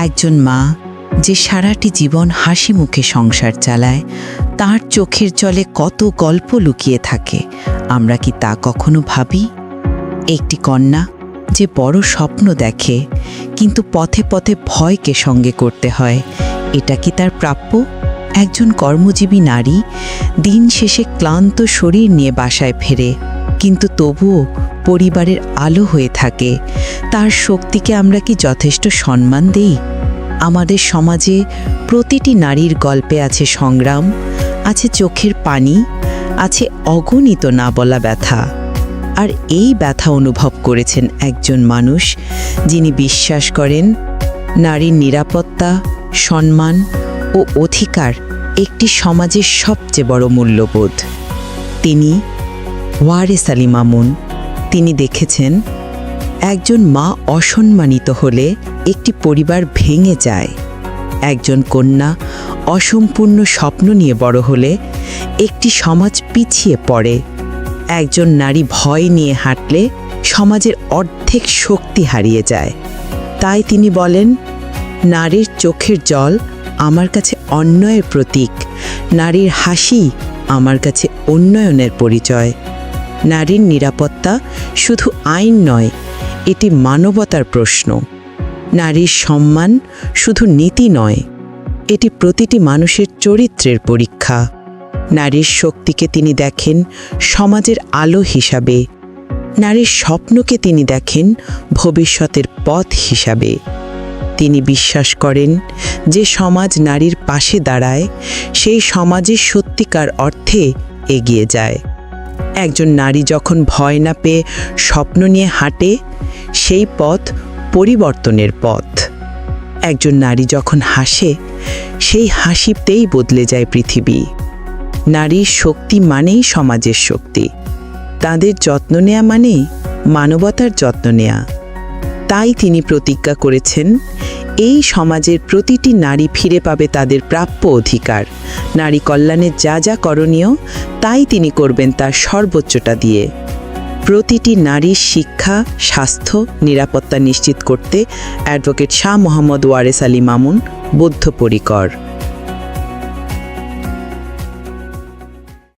একজন মা যে সারাটি জীবন হাসি মুখে সংসার চালায়, তার চোখের জলে কত গল্প লুকিয়ে থাকে, আমরা কি তা কখনো ভাবি? একটি কন্যা যে বড় স্বপ্ন দেখে, কিন্তু পথে পথে ভয়কে সঙ্গে করতে হয়, এটা কি তার প্রাপ্য? একজন কর্মজীবী নারী দিন শেষে ক্লান্ত শরীর নিয়ে বাসায় ফেরে, কিন্তু তবুও পরিবারের আলো হয়ে থাকে। তার শক্তিকে আমরা কি যথেষ্ট সম্মান দেই? আমাদের সমাজে প্রতিটি নারীর গল্পে আছে সংগ্রাম, আছে চোখের পানি, আছে অগণিত না বলা ব্যথা। আর এই ব্যথা অনুভব করেছেন একজন মানুষ যিনি বিশ্বাস করেন নারীর নিরাপত্তা, সম্মান ও অধিকার একটি সমাজের সবচেয়ে বড় মূল্যবোধ। তিনি ওয়ারেস আলী মামুন। তিনি দেখেছেন একজন মা অসম্মানিত হলে একটি পরিবার ভেঙে যায়, একজন কন্যা অসম্পূর্ণ স্বপ্ন নিয়ে বড় হলে একটি সমাজ পিছিয়ে পড়ে, একজন নারী ভয় নিয়ে হাঁটলে সমাজের অর্ধেক শক্তি হারিয়ে যায়। তাই তিনি বলেন, নারীর চোখের জল আমার কাছে অন্যায়ের প্রতীক, নারীর হাসি আমার কাছে উন্নয়নের পরিচয়। নারীর নিরাপত্তা শুধু আইন নয়, এটি মানবতার প্রশ্ন। নারীর সম্মান শুধু নীতি নয়, এটি প্রতিটি মানুষের চরিত্রের পরীক্ষা। নারীর শক্তিকে তিনি দেখেন সমাজের আলো হিসাবে, নারীর স্বপ্নকে তিনি দেখেন ভবিষ্যতের পথ হিসাবে। তিনি বিশ্বাস করেন যে সমাজ নারীর পাশে দাঁড়ায়, সেই সমাজের সত্যিকার অর্থে এগিয়ে যায়। একজন নারী যখন ভয় না পেয়ে স্বপ্ন নিয়ে হাঁটে, সেই পথ পরিবর্তনের পথ। একজন নারী যখন হাসে, সেই হাসিতেই বদলে যায় পৃথিবী। নারীর শক্তি মানেই সমাজের শক্তি, তাদের যত্ন নেয়া মানে মানবতার যত্ন নেয়া। তাই তিনি প্রতিজ্ঞা করেছেন, এই সমাজের প্রতিটি নারী ফিরে পাবে তাদের প্রাপ্য অধিকার। নারী কল্যাণের যা যা করণীয়, তাই তিনি করবেন তার সর্বোচ্চটা দিয়ে। প্রতিটি নারীর শিক্ষা, স্বাস্থ্য, নিরাপত্তা নিশ্চিত করতে অ্যাডভোকেট শাহ মোহাম্মদ ওয়ারেস আলী মামুন বদ্ধপরিকর।